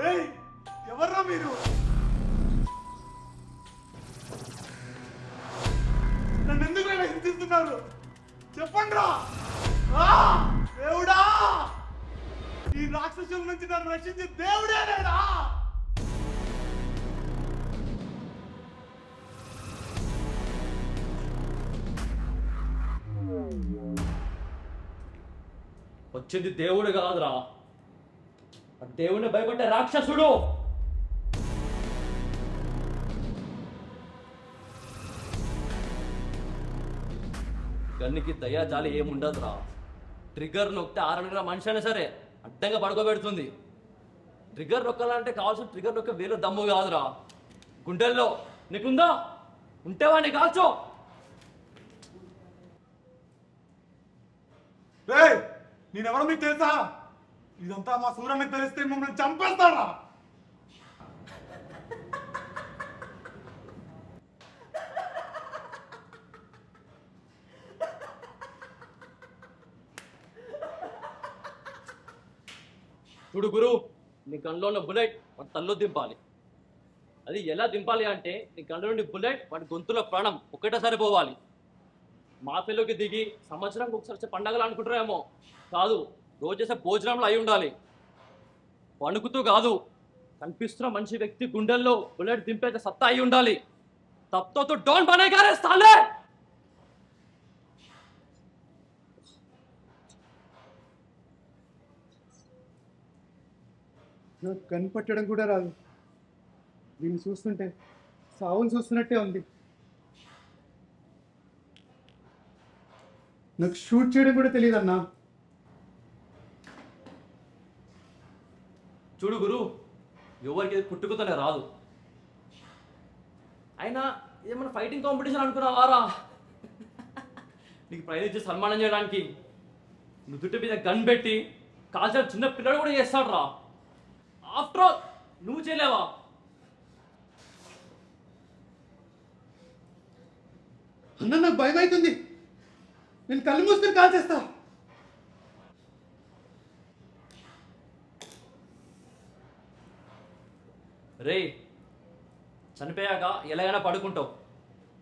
ఏయ్ ఎవర్రా మీరు? నన్ను ఎందుకు హింసిస్తున్నారు? చెప్పండి రా. దేవుడా, ఈ రాక్షసుల నుంచి నన్ను రక్షించి దేవుడే లేడా? వచ్చింది దేవుడు కాదురా, దేవుడిని భయపడ్డ రాక్షసుడు. గన్నికి దయా జాలి ఏముండదురా. ట్రిగ్గర్ నొక్కితే ఆరడుగుల మనిషి అయినా సరే అడ్డంగా పడుకోబెడుతుంది. ట్రిగ్గర్ నొక్కాలంటే కావాల్సిన ట్రిగ్గర్ నొక్క వేలు దమ్ము కాదురా, గుండెల్లో. నీకుందా? ఉంటేవాడిని కాల్చో. నేనెవరో మీకు తెలుసా? ఇదంతా మా సూర్యానికి తెలిస్తే మమ్మల్ని చంపేస్తాడా? చూడు గురు, నీ కళ్ళలో ఉన్న బుల్లెట్ వాడి తల్లో దింపాలి. అది ఎలా దింపాలి అంటే, నీ కళ్ళ నుండి బుల్లెట్ వాడి గొంతులో ప్రాణం ఒక్కటేసారి పోవాలి. మాఫీలోకి దిగి సంవత్సరానికి ఒకసారి వచ్చే పండగలు అనుకుంటారేమో, కాదు, రోజు చేసే భోజనంలో అయి ఉండాలి. వణుకుతూ కాదు, కనిపిస్తున్న మనిషి వ్యక్తి గుండెల్లో బుల్లెట్ దింపేది సత్తా అయి ఉండాలి. తప్తో డోంట్ బనేగానే సాలే. నాకు కనిపట్టడం కూడా రాదు. దీన్ని చూస్తుంటే సావును చూస్తున్నట్టే ఉంది. నాకు షూట్ చేయడం కూడా తెలియదు అన్నా. చూడు గురు, ఎవరికి పుట్టుకుతోనే రాదు. అయినా ఏమన్నా ఫైటింగ్ కాంపిటీషన్ అనుకున్నావారా? నీకు ప్రైజ్ ఇచ్చి సన్మానం చేయడానికి నుదుటి మీద గన్ పెట్టి కాల్చిన చిన్న పిల్లడు కూడా చేస్తాడు రా. ఆఫ్టర్ ఆల్ నువ్వు చేయలేవా? అన్న నాకు భయం అవుతుంది. నేను కళ్ళు మూసుకొని కాల్ చేస్తా. రే, చనిపోయాక ఎలాగైనా పడుకుంటావు.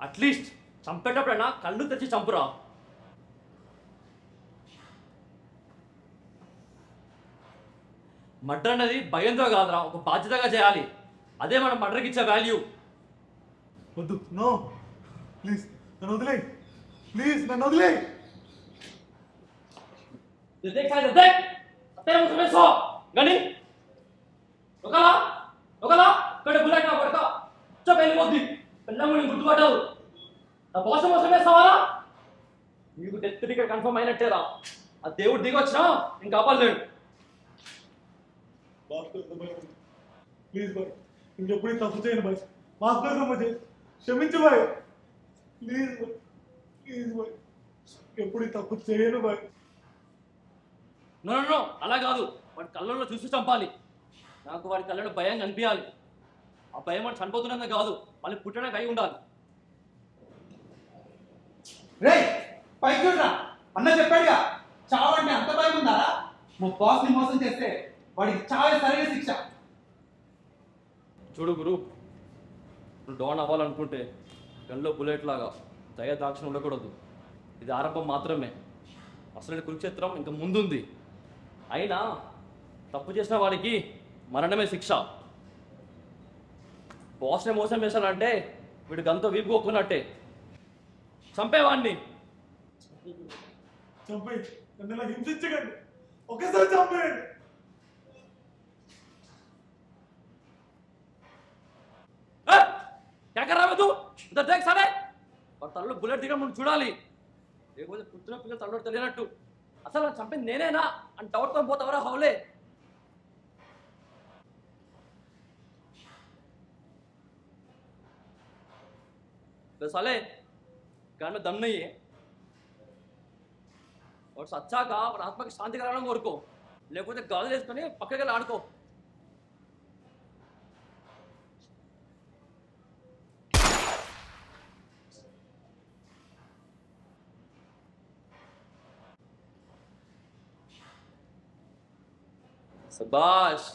అట్లీస్ట్ చంపేటప్పుడైనా కళ్ళు తెచ్చి చంపురా. మర్డర్ అనేది భయంతో కాదురా, ఒక బాధ్యతగా చేయాలి. అదే మనం మర్డర్కి ఇచ్చే వాల్యూ. వద్దు, నో, ప్లీజ్ నన్ను వదిలే. ప్లీజ్ నన్ను వదిలే. గని ఒకలా ఒకలా ఇక్కడ బుల్లెట్ నా పడక వెళ్ళిపోద్ది. పిల్లలు నేను గుర్తుపట్టావు. నా మోసం మోసం వేస్తావారా? నీకు డెత్ టికెట్ కన్ఫర్మ్ అయినట్టేరా. ఆ దేవుడు దిగి వచ్చినా నేను కాపాడలేడు. ప్లీజ్ బాయ్, ఇంకెప్పుడు తప్పు చేయను బాయ్. మాఫ్ కర్ ముझे, క్షమించు బాయ్. ప్లీజ్ బాయ్, ప్లీజ్ బాయ్, ఎప్పుడు తప్పు చేయను బాయ్. నో నో నో, అలా కాదు. వాడి కళ్ళల్లో చూసి చంపాలి. నాకు వాడి కళ్ళలో భయం కనిపించాలి. ఆ భయం వాడు చనిపోతున్నదే కాదు, మళ్ళీ పుట్టడానికి అయి ఉండాలి. రే పైకి చూడరా, అన్న చెప్పాడుగా చావంటే అంత భయం ఉందారా? మా బాస్ ని మోసం చేస్తే వాడికి చావే సరైన శిక్ష. చూడు గురు, నువ్వు డౌన్ అవ్వాలనుకుంటే గన్లో బుల్లెట్ లాగా దయ దాక్షణ ఉండకూడదు. ఇది ఆరంభం మాత్రమే. అసలు కురుక్షేత్రం ఇంకా ముందుంది. అయినా తప్పు చేసిన వాడికి మరణమే శిక్ష. బాస్ని మోసం చేశానంటే వీడు గంతో వీపుకోకున్నట్టే. చంపేవాడిని. చంపే, నన్ను ఇలా హింసించకండి. ఒకేసారి చంపేయండి. సరే, వాడు తలలో బుల్లెట్ దిగడం మనం చూడాలి. లేకపోతే పుట్టిన పిల్లలు తలలో తెలియనట్టు అసలు చంపింది నేనేనా అని డౌట్తో పోతావరా హౌలే. साले घर में दम नहीं है और सच्चा का और आत्मा की शांति कराना कोरुको लेकिन गाजल వేసుకొని పక్కకి ఆడుకో. శభాష్,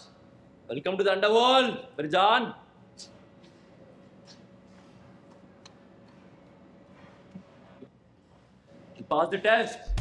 Welcome to the underworld, Mirjan. You passed the test.